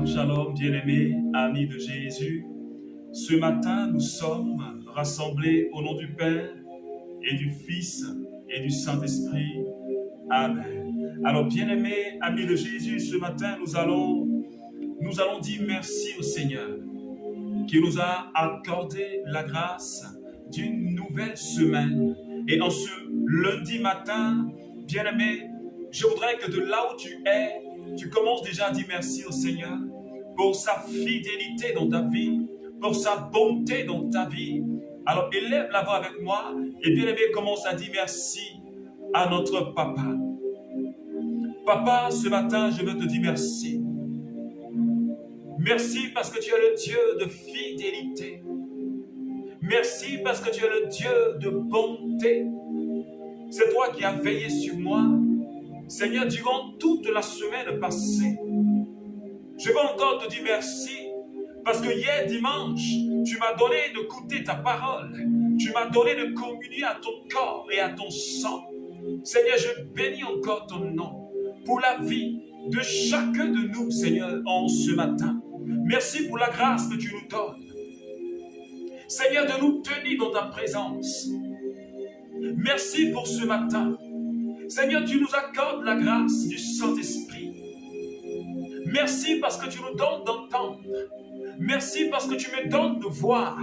Shalom, shalom, bien-aimés, amis de Jésus. Ce matin, nous sommes rassemblés au nom du Père et du Fils et du Saint-Esprit. Amen. Alors, bien-aimés, amis de Jésus, ce matin, nous allons dire merci au Seigneur qui nous a accordé la grâce d'une nouvelle semaine. Et en ce lundi matin, bien-aimé, je voudrais que de là où tu es, tu commences déjà à dire merci au Seigneur pour sa fidélité dans ta vie, pour sa bonté dans ta vie. Alors élève la voix avec moi et bien-aimé, commence à dire merci à notre Papa. Papa, ce matin, je veux te dire merci. Merci parce que tu es le Dieu de fidélité. Merci parce que tu es le Dieu de bonté. C'est toi qui as veillé sur moi, Seigneur, durant toute la semaine passée. Je veux encore te dire merci parce que hier dimanche, tu m'as donné de goûter ta parole. Tu m'as donné de communier à ton corps et à ton sang. Seigneur, je bénis encore ton nom pour la vie de chacun de nous, Seigneur, en ce matin. Merci pour la grâce que tu nous donnes. Seigneur, de nous tenir dans ta présence. Merci pour ce matin. Seigneur, tu nous accordes la grâce du Saint-Esprit. Merci parce que tu nous donnes d'entendre. Merci parce que tu me donnes de voir.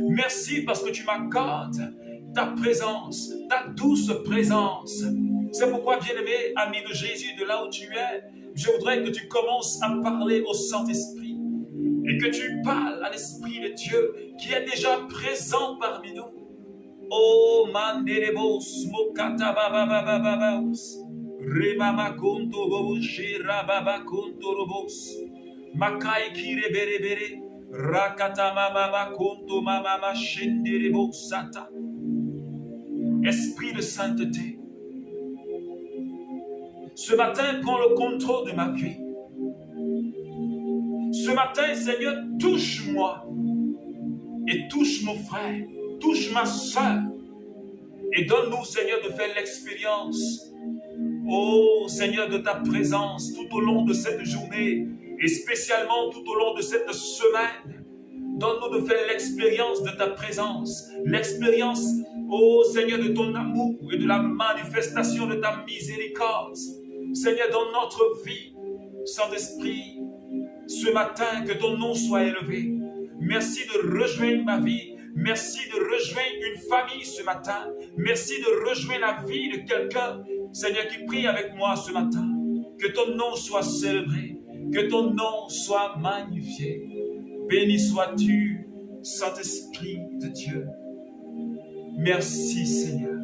Merci parce que tu m'accordes ta présence, ta douce présence. C'est pourquoi, bien-aimé, ami de Jésus, de là où tu es, je voudrais que tu commences à parler au Saint-Esprit et que tu parles à l'Esprit de Dieu qui est déjà présent parmi nous. Oh, manderebos, mokata babababababos, rebama konto bobushi rababa konto robos, makai kire bere bere, rakata mama konto mama shenderebos sata. Esprit de sainteté, ce matin, prends le contrôle de ma vie. Ce matin, Seigneur, touche-moi et touche mon frère, touche ma soeur et donne-nous, Seigneur, de faire l'expérience, oh Seigneur, de ta présence tout au long de cette journée et spécialement tout au long de cette semaine. Donne-nous de faire l'expérience de ta présence, l'expérience, oh Seigneur, de ton amour et de la manifestation de ta miséricorde. Seigneur, dans notre vie, Saint-Esprit, ce matin, que ton nom soit élevé. Merci de rejoindre ma vie. Merci de rejoindre une famille ce matin. Merci de rejoindre la vie de quelqu'un, Seigneur, qui prie avec moi ce matin. Que ton nom soit célébré. Que ton nom soit magnifié. Béni sois-tu, Saint-Esprit de Dieu. Merci, Seigneur.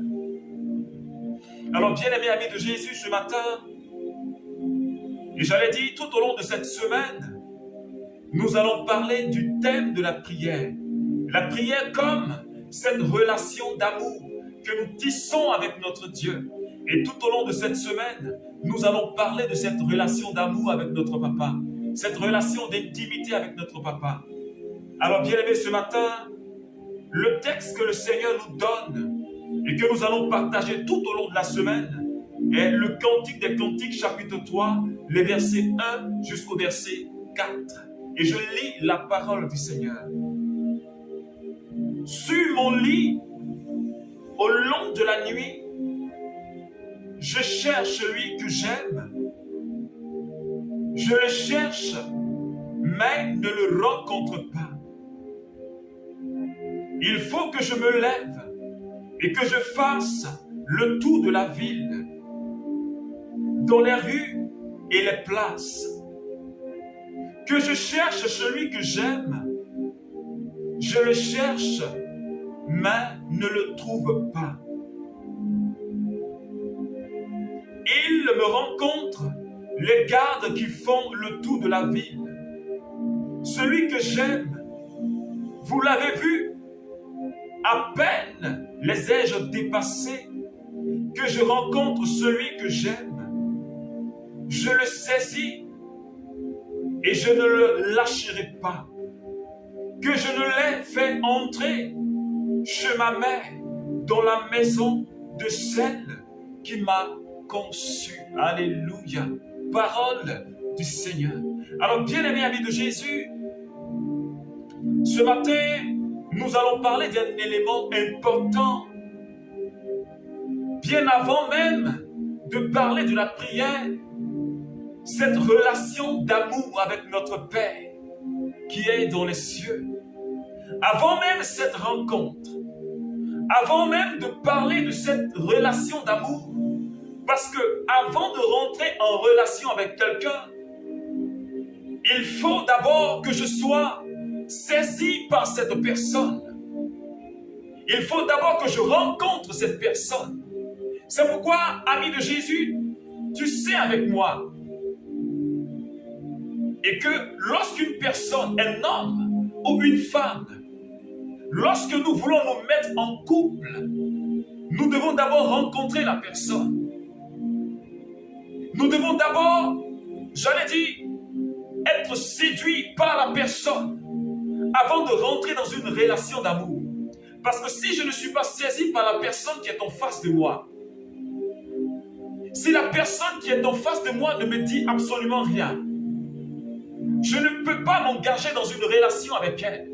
Alors, bien-aimés amis de Jésus, ce matin, et j'allais dire tout au long de cette semaine, nous allons parler du thème de la prière. La prière comme cette relation d'amour que nous tissons avec notre Dieu. Et tout au long de cette semaine, nous allons parler de cette relation d'amour avec notre Papa. Cette relation d'intimité avec notre Papa. Alors bien aimé, ce matin, le texte que le Seigneur nous donne et que nous allons partager tout au long de la semaine est le Cantique des Cantiques, chapitre 3, les versets 1 jusqu'au verset 4. Et je lis la parole du Seigneur. Sur mon lit, au long de la nuit, je cherche celui que j'aime. Je le cherche, mais ne le rencontre pas. Il faut que je me lève et que je fasse le tour de la ville, dans les rues et les places. Que je cherche celui que j'aime. Je le cherche, mais ne le trouve pas. Il me rencontre les gardes qui font le tour de la ville. Celui que j'aime, vous l'avez vu, à peine les ai-je dépassés que je rencontre celui que j'aime. Je le saisis et je ne le lâcherai pas. Que je ne l'ai fait entrer chez ma mère dans la maison de celle qui m'a conçu. Alléluia. Parole du Seigneur. Alors, bien-aimés amis de Jésus, ce matin, nous allons parler d'un élément important. Bien avant même de parler de la prière, cette relation d'amour avec notre Père qui est dans les cieux. Avant même cette rencontre, avant même de parler de cette relation d'amour, parce que avant de rentrer en relation avec quelqu'un, il faut d'abord que je sois saisi par cette personne. Il faut d'abord que je rencontre cette personne. C'est pourquoi, ami de Jésus, tu sais avec moi, et que lorsqu'une personne, un homme ou une femme, lorsque nous voulons nous mettre en couple, nous devons d'abord rencontrer la personne. Nous devons d'abord, j'allais dire, être séduits par la personne avant de rentrer dans une relation d'amour. Parce que si je ne suis pas saisi par la personne qui est en face de moi, si la personne qui est en face de moi ne me dit absolument rien, je ne peux pas m'engager dans une relation avec elle.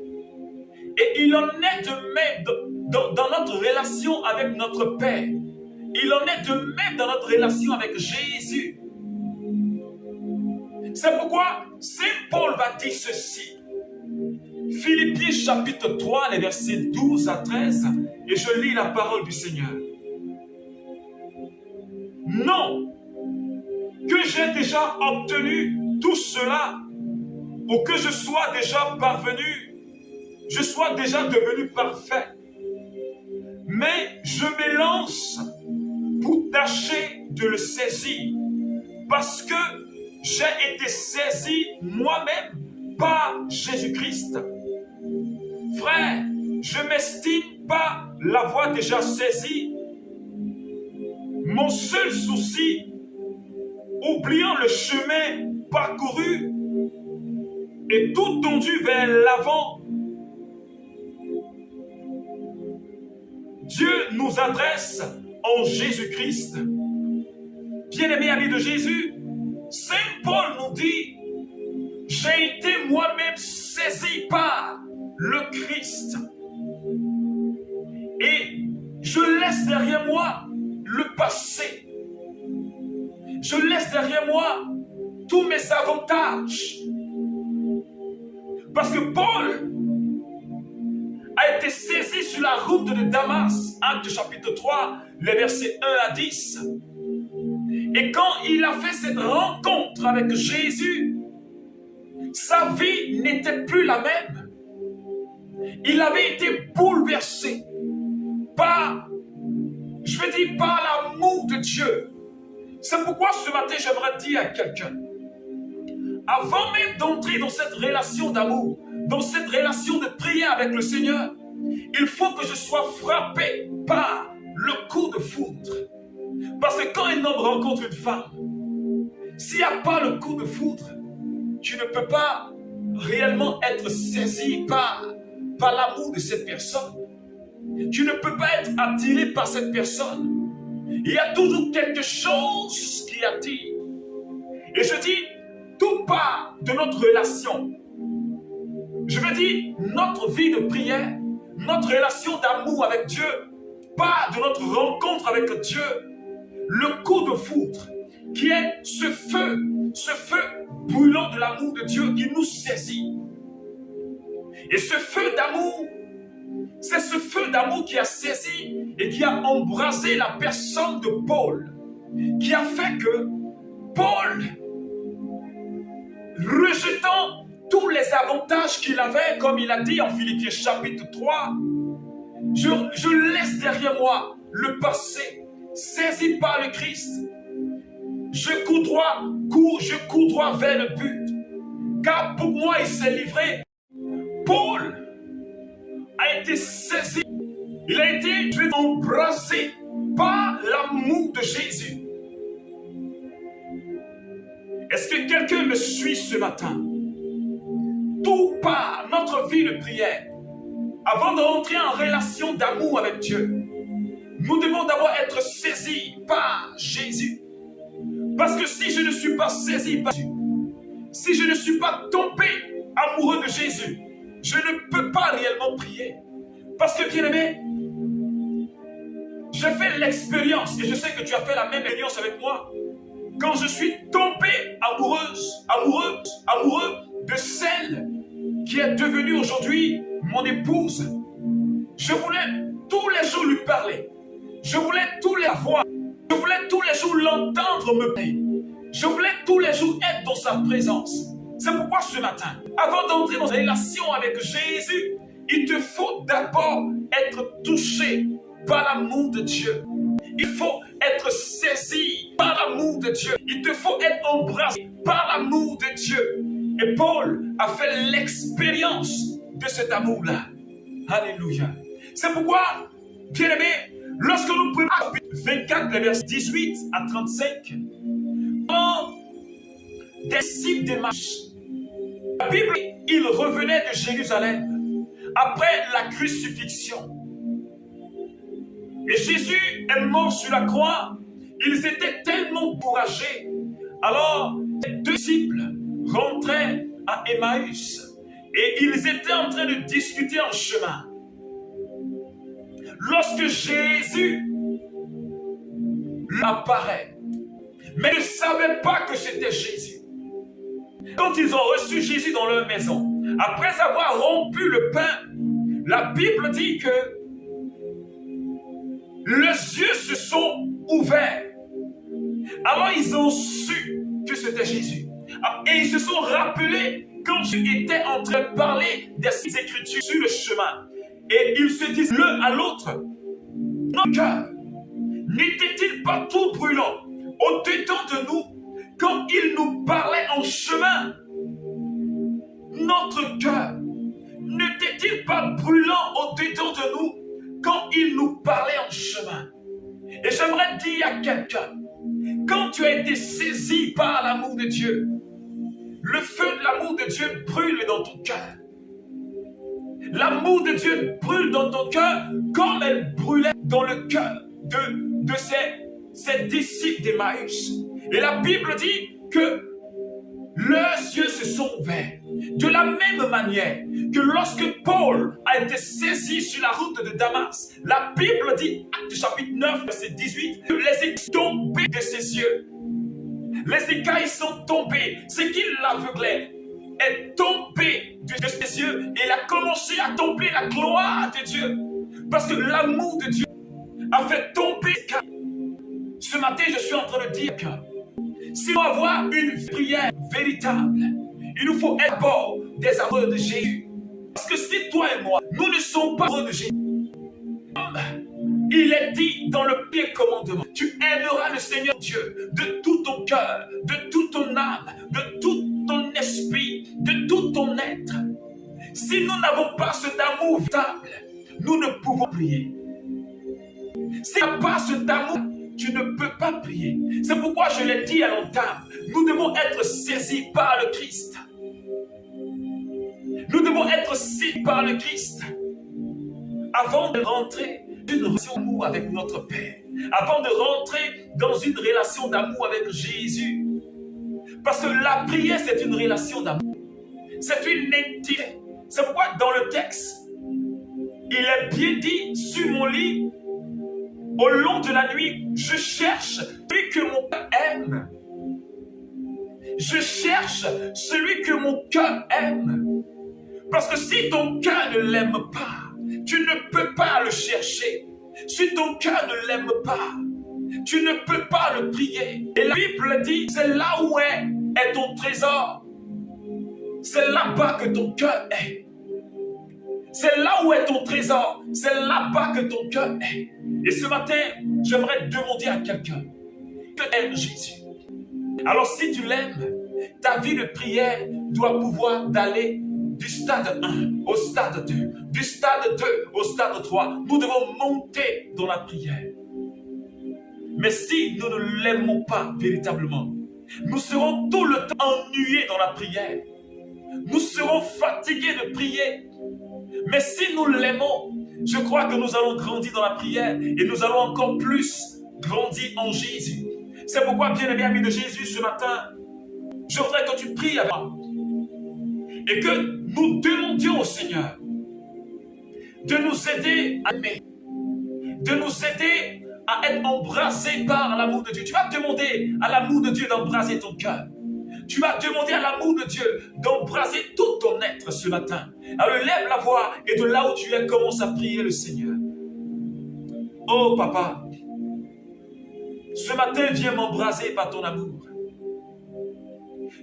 Et il en est de même dans notre relation avec notre Père. Il en est de même dans notre relation avec Jésus. C'est pourquoi Saint Paul va dire ceci. Philippiens chapitre 3, les versets 12 à 13, et je lis la parole du Seigneur. Non, que j'ai déjà obtenu tout cela, ou que je sois déjà parvenu, je sois déjà devenu parfait. Mais je m'élance pour tâcher de le saisir, parce que j'ai été saisi moi-même par Jésus-Christ. Frère, je m'estime pas l'avoir déjà saisi. Mon seul souci, oubliant le chemin parcouru et tout tendu vers l'avant, Dieu nous adresse en Jésus-Christ. Bien-aimés amis de Jésus, Saint Paul nous dit, j'ai été moi-même saisi par le Christ. Et je laisse derrière moi le passé. Je laisse derrière moi tous mes avantages. Parce que Paul a été saisi sur la route de Damas, Actes chapitre 3, les versets 1 à 10. Et quand il a fait cette rencontre avec Jésus, sa vie n'était plus la même. Il avait été bouleversé par, je veux dire, par l'amour de Dieu. C'est pourquoi ce matin, j'aimerais dire à quelqu'un, avant même d'entrer dans cette relation d'amour, dans cette relation de prière avec le Seigneur, il faut que je sois frappé par le coup de foudre. Parce que quand un homme rencontre une femme, s'il n'y a pas le coup de foudre, tu ne peux pas réellement être saisi par l'amour de cette personne. Tu ne peux pas être attiré par cette personne. Il y a toujours quelque chose qui attire. Et je dis, tout part de notre relation. Je veux dire, notre vie de prière, notre relation d'amour avec Dieu, part de notre rencontre avec Dieu. Le coup de foudre, qui est ce feu brûlant de l'amour de Dieu qui nous saisit. Et ce feu d'amour, c'est ce feu d'amour qui a saisi et qui a embrasé la personne de Paul, qui a fait que Paul, rejetant tous les avantages qu'il avait, comme il a dit en Philippiens chapitre 3, je laisse derrière moi le passé, saisi par le Christ. Je cours droit vers le but, car pour moi il s'est livré. Paul a été saisi, il a été embrassé par l'amour de Jésus. Est-ce que quelqu'un me suit ce matin? Tout part, notre vie de prière, avant de rentrer en relation d'amour avec Dieu, nous devons d'abord être saisis par Jésus. Parce que si je ne suis pas saisi par Jésus, si je ne suis pas tombé amoureux de Jésus, je ne peux pas réellement prier. Parce que, bien-aimé, je fais l'expérience, et je sais que tu as fait la même expérience avec moi, quand je suis tombé amoureux de celle qui est devenue aujourd'hui mon épouse, je voulais tous les jours lui parler. Je voulais tous les voir. Je voulais tous les jours l'entendre me parler. Je voulais tous les jours être dans sa présence. C'est pourquoi ce matin, avant d'entrer dans une relation avec Jésus, il te faut d'abord être touché par l'amour de Dieu. Il faut être saisi par l'amour de Dieu. Il te faut être embrassé par l'amour de Dieu. Et Paul a fait l'expérience de cet amour-là. Alléluia. C'est pourquoi, bien-aimés, lorsque nous prenons 24, les versets 18 à 35, dans des disciples d'Emmaüs, la Bible, ils revenaient de Jérusalem après la crucifixion. Et Jésus est mort sur la croix. Ils étaient tellement encouragés. Alors, les deux disciples rentraient à Emmaüs et ils étaient en train de discuter en chemin. Lorsque Jésus apparaît, mais ils ne savaient pas que c'était Jésus. Quand ils ont reçu Jésus dans leur maison, après avoir rompu le pain, la Bible dit que les yeux se sont ouverts. Alors ils ont su que c'était Jésus. Et ils se sont rappelés quand Jésus était en train de parler des Écritures sur le chemin. Et ils se disent l'un à l'autre, notre cœur n'était-il pas tout brûlant au-dedans de nous quand il nous parlait en chemin? Notre cœur n'était-il pas brûlant au-dedans de nous quand il nous parlait en chemin? Et j'aimerais dire à quelqu'un, quand tu as été saisi par l'amour de Dieu, le feu de l'amour de Dieu brûle dans ton cœur. L'amour de Dieu brûle dans ton cœur comme elle brûlait dans le cœur de ces disciples d'Emmaüs. Et la Bible dit que leurs yeux se sont ouverts. De la même manière que lorsque Paul a été saisi sur la route de Damas, la Bible dit, Actes chapitre 9, verset 18, que les écailles sont tombées de ses yeux. Les écailles sont tombées. Ce qui l'aveuglait est tombé de ses yeux et il a commencé à tomber la gloire de Dieu. Parce que l'amour de Dieu a fait tomber les écailles. Ce matin, je suis en train de dire que si on veut avoir une prière véritable, il nous faut être d'abord des amoureux de Jésus. Parce que si toi et moi, nous ne sommes pas amoureux de Jésus, il est dit dans le premier commandement, tu aimeras le Seigneur Dieu de tout ton cœur, de toute ton âme, de tout ton esprit, de tout ton être. Si nous n'avons pas cet amour véritable, nous ne pouvons prier. Si tu n'as pas cet amour, tu ne peux pas prier. C'est pourquoi je l'ai dit à l'entame, nous devons être saisis par le Christ. Nous devons être saisis par le Christ avant de rentrer dans une relation d'amour avec notre Père, avant de rentrer dans une relation d'amour avec Jésus. Parce que la prière, c'est une relation d'amour. C'est une intimité. C'est pourquoi dans le texte, il est bien dit sur mon lit, au long de la nuit, je cherche celui que mon cœur aime. Je cherche celui que mon cœur aime. Parce que si ton cœur ne l'aime pas, tu ne peux pas le chercher. Si ton cœur ne l'aime pas, tu ne peux pas le prier. Et la Bible dit, c'est là où est ton trésor. C'est là-bas que ton cœur est. C'est là où est ton trésor. C'est là-bas que ton cœur est. Et ce matin, j'aimerais demander à quelqu'un que aime Jésus. Alors si tu l'aimes, ta vie de prière doit pouvoir d'aller du stade 1 au stade 2, du stade 2 au stade 3. Nous devons monter dans la prière. Mais si nous ne l'aimons pas véritablement, nous serons tout le temps ennuyés dans la prière. Nous serons fatigués de prier. Mais si nous l'aimons, je crois que nous allons grandir dans la prière et nous allons encore plus grandir en Jésus. C'est pourquoi, bien-aimés amis de Jésus, ce matin, Je voudrais que tu pries avec moi et que nous demandions au Seigneur de nous aider à aimer, de nous aider à être embrasés par l'amour de Dieu. Tu vas demander à l'amour de Dieu d'embraser ton cœur. Tu vas demander à l'amour de Dieu d'embraser tout ton être ce matin. Alors lève la voix et de là où tu es, commence à prier le Seigneur. Oh papa, ce matin viens m'embraser par ton amour.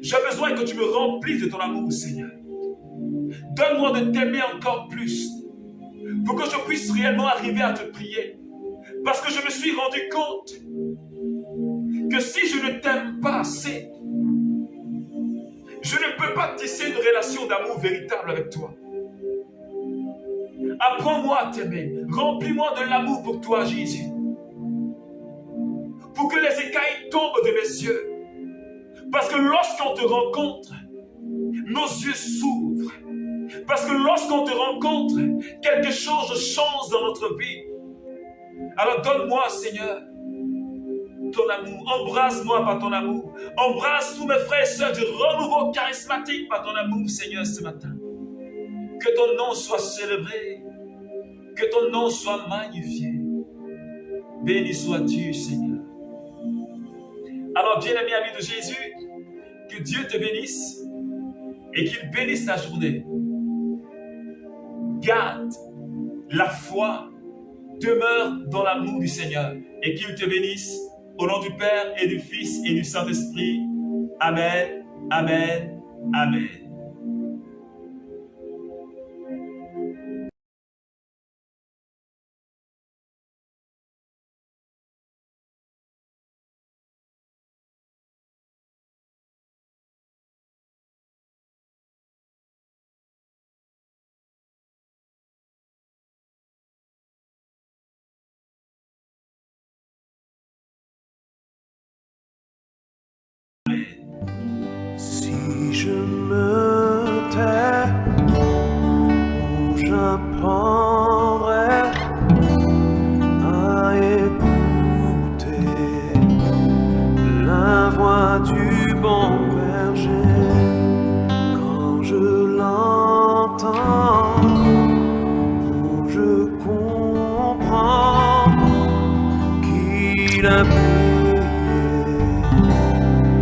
J'ai besoin que tu me remplisses de ton amour, Seigneur. Donne-moi de t'aimer encore plus pour que je puisse réellement arriver à te prier. Parce que je me suis rendu compte que si je ne t'aime pas assez, je ne peux pas tisser une relation d'amour véritable avec toi. Apprends-moi à t'aimer. Remplis-moi de l'amour pour toi, Jésus. Pour que les écailles tombent de mes yeux. Parce que lorsqu'on te rencontre, nos yeux s'ouvrent. Parce que lorsqu'on te rencontre, quelque chose change dans notre vie. Alors donne-moi, Seigneur, ton amour. Embrasse-moi par ton amour. Embrasse tous mes frères et sœurs du renouveau charismatique par ton amour, Seigneur, ce matin. Que ton nom soit célébré. Que ton nom soit magnifié. Béni sois-tu, Seigneur. Alors, bien-aimé ami de Jésus, que Dieu te bénisse et qu'il bénisse ta journée. Garde la foi, demeure dans l'amour du Seigneur et qu'il te bénisse au nom du Père et du Fils et du Saint-Esprit. Amen, amen, amen. Si je me tais, j'apprendrai à écouter la voix du bon berger. Quand je l'entends, je comprends qu'il a payé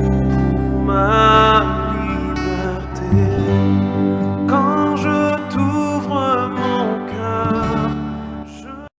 pour ma liberté. Quand